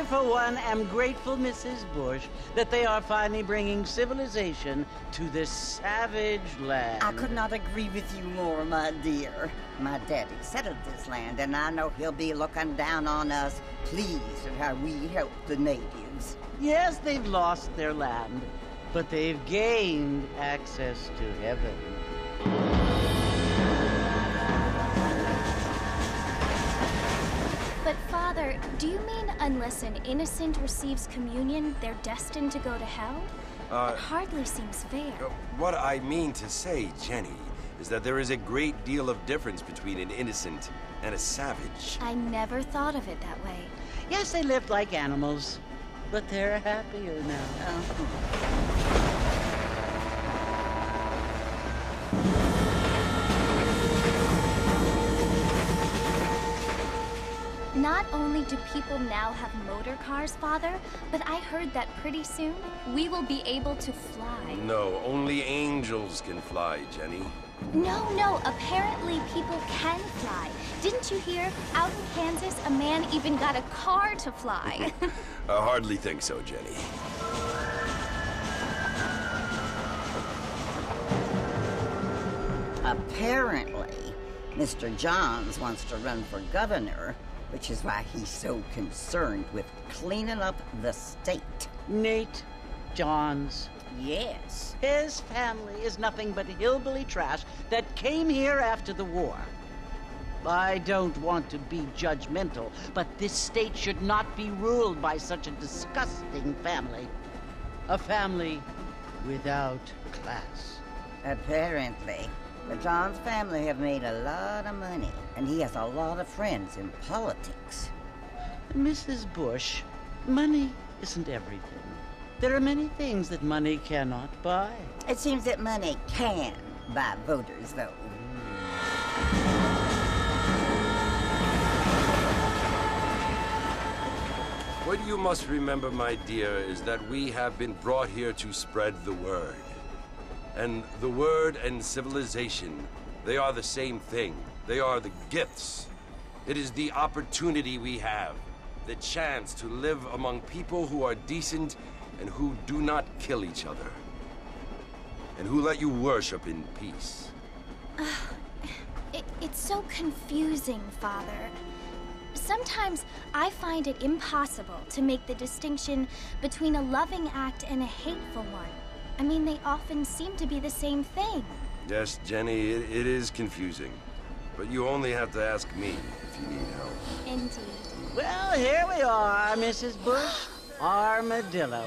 for one, am grateful, Mrs. Bush, that they are finally bringing civilization to this savage land. I could not agree with you more, my dear. My daddy settled this land, and I know he'll be looking down on us, pleased at how we help the natives. Yes, they've lost their land, but they've gained access to heaven. But Father, do you mean unless an innocent receives communion, they're destined to go to hell? It hardly seems fair. What I mean to say, Jenny, is that there is a great deal of difference between an innocent and a savage. I never thought of it that way. Yes, they lived like animals, but they're happier now. Not only do people now have motor cars, Father, but I heard that pretty soon we will be able to fly. No, only angels can fly, Jenny. No, apparently people can fly. Didn't you hear? Out in Kansas, a man even got a car to fly. I hardly think so, Jenny. Apparently, Mr. Johns wants to run for governor, which is why he's so concerned with cleaning up the state. Nate Johns. Yes. His family is nothing but hillbilly trash that came here after the war. I don't want to be judgmental, but this state should not be ruled by such a disgusting family. A family without class. Apparently. The Johns family have made a lot of money, and he has a lot of friends in politics. Mrs. Bush, money isn't everything. There are many things that money cannot buy. It seems that money can buy voters, though. What you must remember, my dear, is that we have been brought here to spread the word. And the word and civilization, they are the same thing. They are the gifts. It is the opportunity we have, the chance to live among people who are decent and who do not kill each other, and who let you worship in peace. It's so confusing, Father. Sometimes I find it impossible to make the distinction between a loving act and a hateful one. I mean, they often seem to be the same thing. Yes, Jenny, it is confusing. But you only have to ask me if you need help. Indeed. Well, here we are, Mrs. Bush. Armadillo.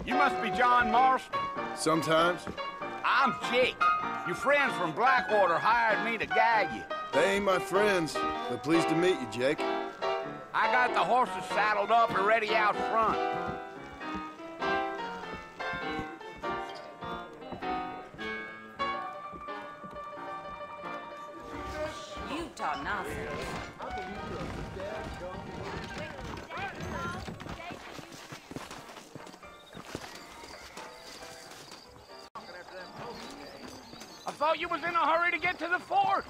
You must be John Marston. Sometimes. I'm Jake. Your friends from Blackwater hired me to guide you. They ain't my friends, but pleased to meet you, Jake. I got the horses saddled up and ready out front. You talk nonsense. I thought you was in a hurry to get to the fort.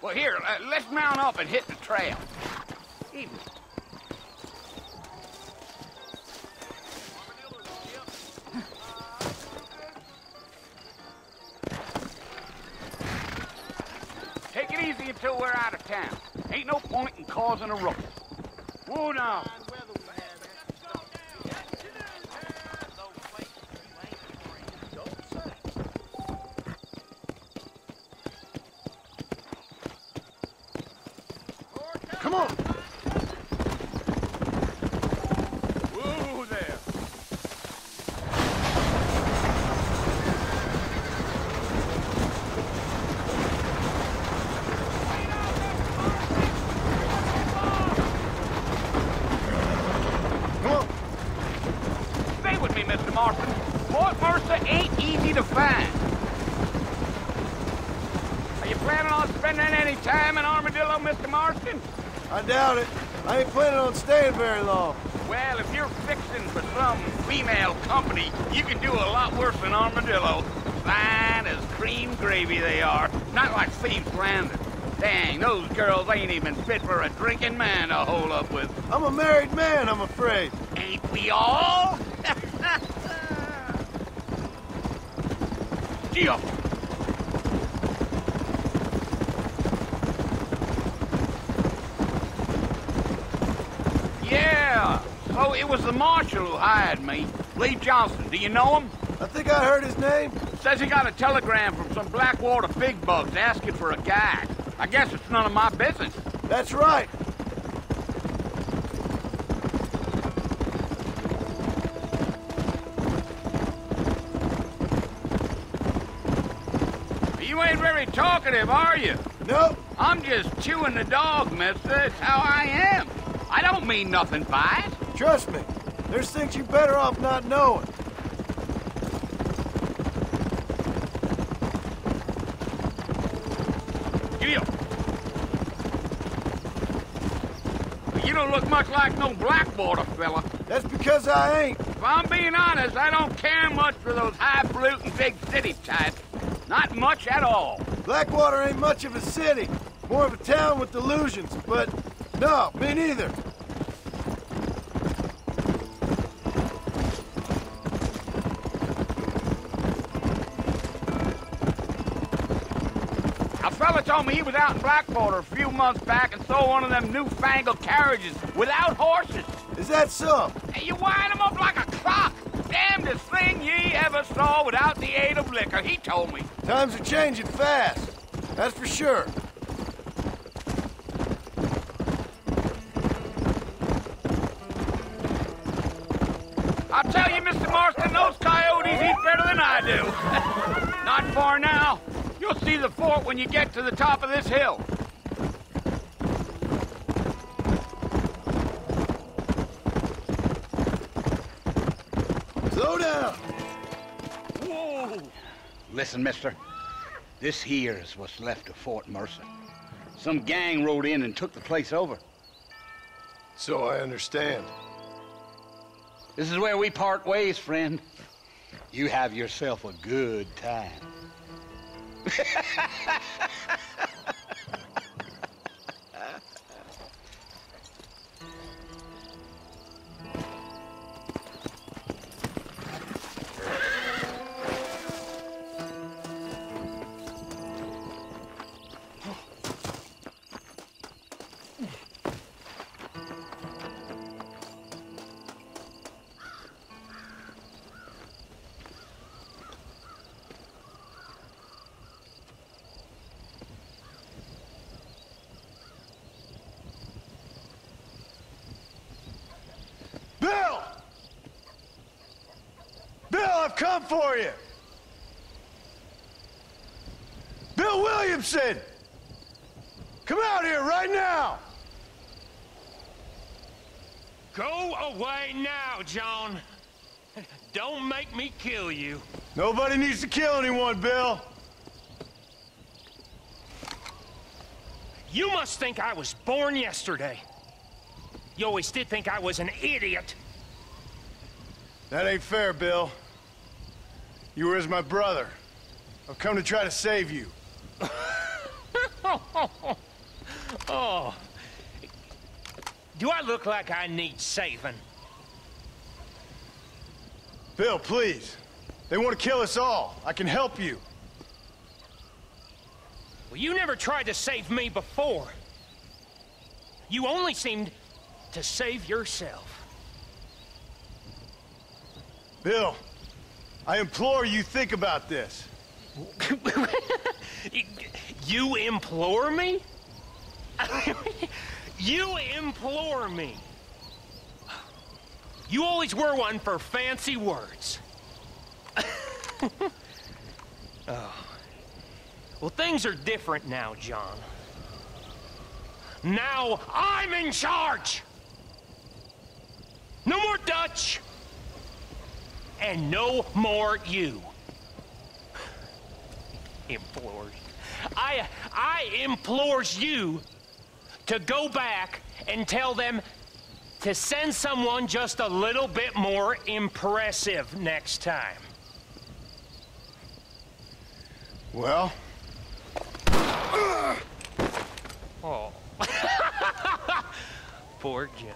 Well, here, let's mount up and hit the trail. Evening. Take it easy until we're out of town. Ain't no point in causing a ruckus. Whoa now. on. Whoa there. Come on. Stay with me, Mr. Marston. Fort Mercer ain't easy to find. Are you planning on spending any time in Armadillo, Mr. Marston? I doubt it. I ain't planning on staying very long. Well, if you're fixing for some female company, you can do a lot worse than Armadillo. Fine as cream gravy they are. Not like Thieves Landing. Dang, those girls ain't even fit for a drinking man to hole up with. I'm a married man, I'm afraid. Ain't we all? Gio! Yeah, so it was the marshal who hired me. Lee Johnson, do you know him? I think I heard his name. Says he got a telegram from some Blackwater big bugs asking for a guide. I guess it's none of my business. That's right. You ain't very talkative, are you? Nope. I'm just chewing the dog, mister. It's how I am. I don't mean nothing by it. Trust me. There's things you're better off not knowing. Gil. You don't look much like no Blackwater fella. That's because I ain't. If I'm being honest, I don't care much for those highfalutin big city types. Not much at all. Blackwater ain't much of a city. More of a town with delusions, but no, me neither. A fella told me he was out in Blackwater a few months back and saw one of them newfangled carriages without horses. Is that so? And you wind 'em up like a clock. Damnedest thing ye ever saw without the aid of liquor, he told me. Times are changing fast. That's for sure. I'll tell you, Mr. Marston, those coyotes eat better than I do. Not far now. You'll see the fort when you get to the top of this hill. Slow down. Whoa! Listen, mister. This here is what's left of Fort Mercer. Some gang rode in and took the place over. So I understand. This is where we part ways, friend. You have yourself a good time. Bill! Bill, I've come for you! Bill Williamson! Come out here right now! Go away now, John. Don't make me kill you. Nobody needs to kill anyone, Bill. You must think I was born yesterday. You always did think I was an idiot. That ain't fair, Bill. You were as my brother. I've come to try to save you. Oh. Do I look like I need saving? Bill, please. They want to kill us all. I can help you. Well, you never tried to save me before. You only seemed to save yourself. Bill, I implore you think about this. You implore me? You implore me. You always were one for fancy words. Oh. Well, things are different now, John. Now I'm in charge! No more Dutch! And no more you. Implores. I implores you to go back and tell them to send someone just a little bit more impressive next time. Well? Oh. Poor John.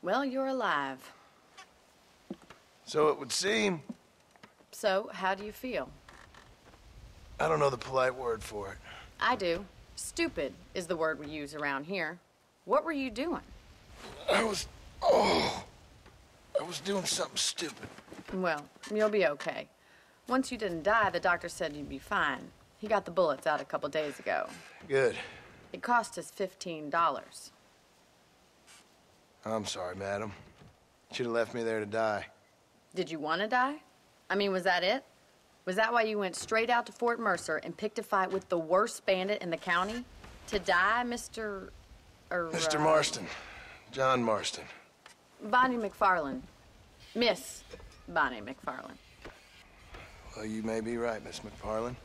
Well, you're alive. So it would seem. So, how do you feel? I don't know the polite word for it. I do. Stupid is the word we use around here. What were you doing? I was doing something stupid. Well, you'll be okay. Once you didn't die, the doctor said you'd be fine. He got the bullets out a couple days ago. Good. It cost us $15. I'm sorry, madam. Should have left me there to die. Did you want to die? I mean, was that it? Was that why you went straight out to Fort Mercer and picked a fight with the worst bandit in the county? To die, Mr. Mr. Marston. John Marston. Bonnie McFarland. Miss Bonnie McFarland. Well, you may be right, Miss McFarland.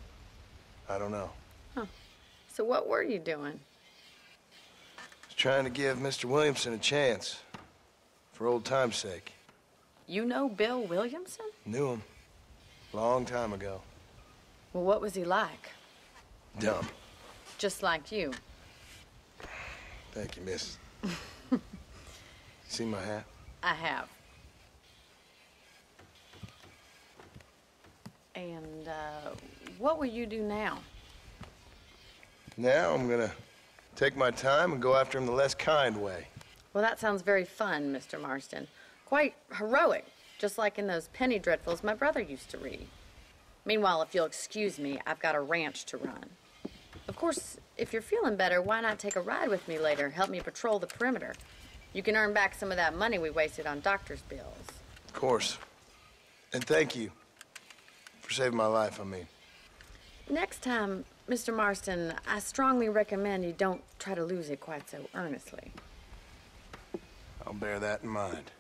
I don't know. Huh. So what were you doing? Trying to give Mr. Williamson a chance. For old time's sake. You know Bill Williamson? Knew him. Long time ago. Well, what was he like? Dumb. Just like you. Thank you, miss. You see my hat? I have. And, what will you do now? Now I'm gonna take my time and go after him the less kind way. Well, that sounds very fun, Mr. Marston. Quite heroic, just like in those penny dreadfuls my brother used to read. Meanwhile, if you'll excuse me, I've got a ranch to run. Of course, if you're feeling better, why not take a ride with me later? Help me patrol the perimeter. You can earn back some of that money we wasted on doctor's bills. Of course. And thank you for saving my life, I mean. Next time, Mr. Marston, I strongly recommend you don't try to lose it quite so earnestly. I'll bear that in mind.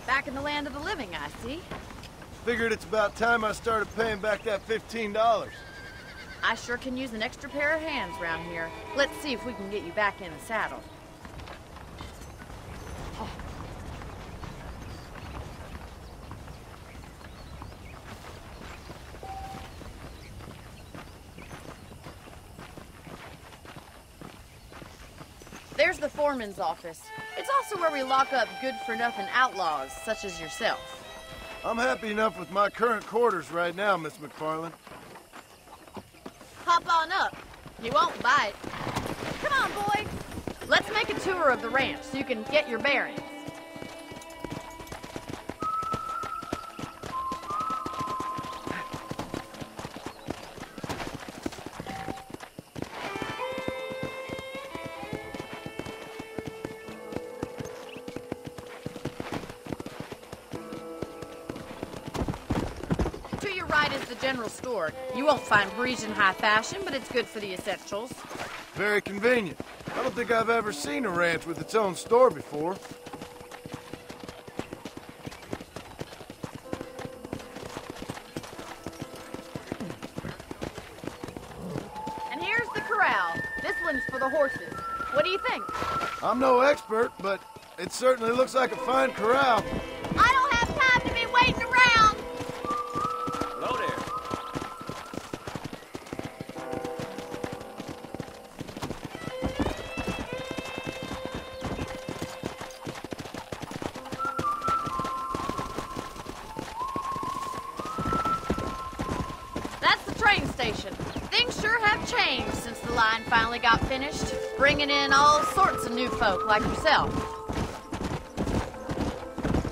Back in the land of the living, I see. Figured it's about time I started paying back that $15. I sure can use an extra pair of hands around here. Let's see if we can get you back in the saddle. There's the foreman's office. It's also where we lock up good-for-nothing outlaws, such as yourself. I'm happy enough with my current quarters right now, Miss McFarland. Hop on up. He won't bite. Come on, boy. Let's make a tour of the ranch so you can get your bearings. To your right is the general store. You won't find Parisian high fashion, but it's good for the essentials. Very convenient. I don't think I've ever seen a ranch with its own store before. And here's the corral. This one's for the horses. What do you think? I'm no expert, but it certainly looks like a fine corral. I don't have time to be waiting around. Hello there. That's the train station. Things sure have changed since the line finally got finished, bringing in all sorts of new folk like yourself.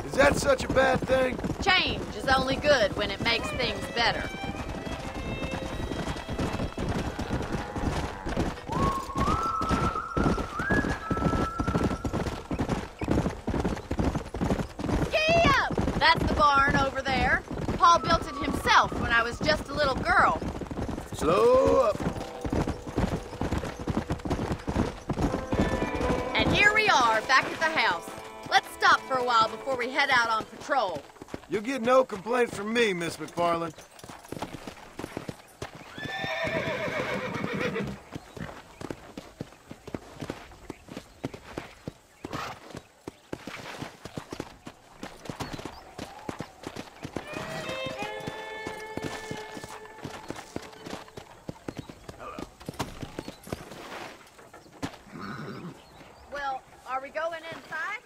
Is that such a bad thing? Change is only good when it makes things better. Giddy up! That's the barn over there. Paul built it himself when I was just a little girl. Slow up. And here we are, back at the house. Let's stop for a while before we head out on patrol. You'll get no complaints from me, Miss McFarland. Well, are we going inside?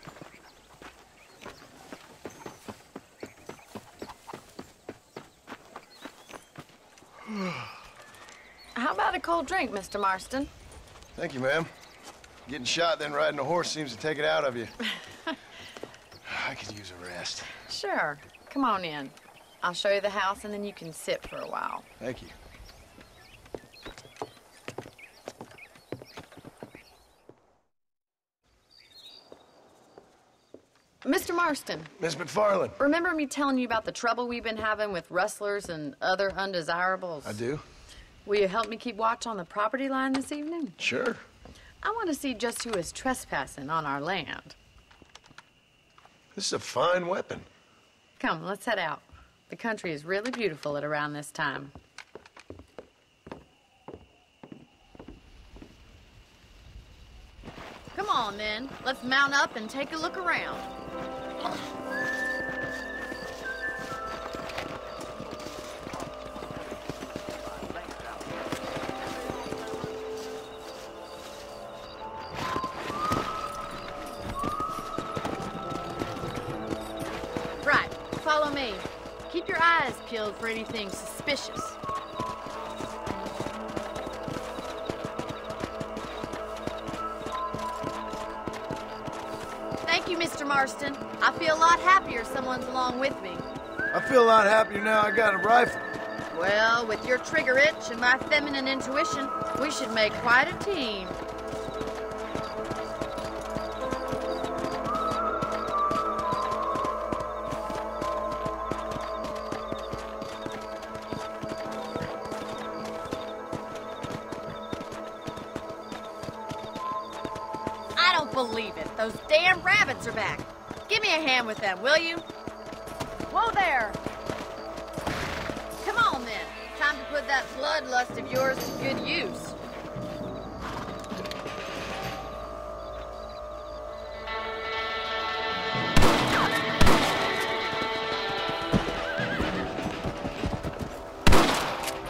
How about a cold drink, Mr. Marston? Thank you, ma'am. Getting shot, then riding a horse seems to take it out of you. I could use a rest. Sure. Come on in. I'll show you the house, and then you can sit for a while. Thank you. Mr. Marston, Miss McFarland. remember me telling you about the trouble we've been having with rustlers and other undesirables? I do? Will you help me keep watch on the property line this evening? Sure. I want to see just who is trespassing on our land. This is a fine weapon. Come, let's head out. The country is really beautiful at around this time. Come on, then. Let's mount up and take a look around. Right, follow me. Keep your eyes peeled for anything suspicious. Thank you, Mr. Marston. I feel a lot happier someone's along with me. I feel a lot happier now I got a rifle. Well, with your trigger itch and my feminine intuition, we should make quite a team. I don't believe it. Those damn rabbits are back. Give me a hand with them, will you? Whoa there! Come on, then. Time to put that bloodlust of yours to good use.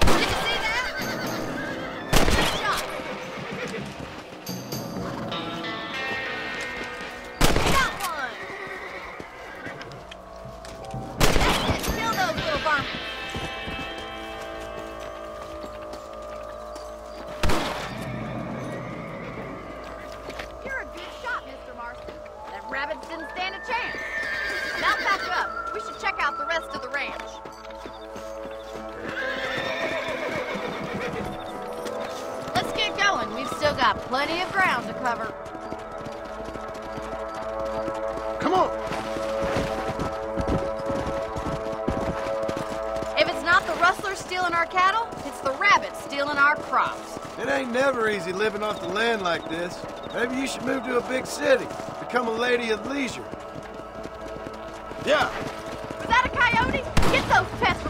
Did you see that? Good shot. rabbits didn't stand a chance. Now pack up. We should check out the rest of the ranch. Let's get going. We've still got plenty of ground to cover. Come on! If it's not the rustlers stealing our cattle, it's the rabbits stealing our crops. It ain't never easy living off the land like this. Maybe you should move to a big city. Become a lady of leisure. Yeah. Was that a coyote? Get those pests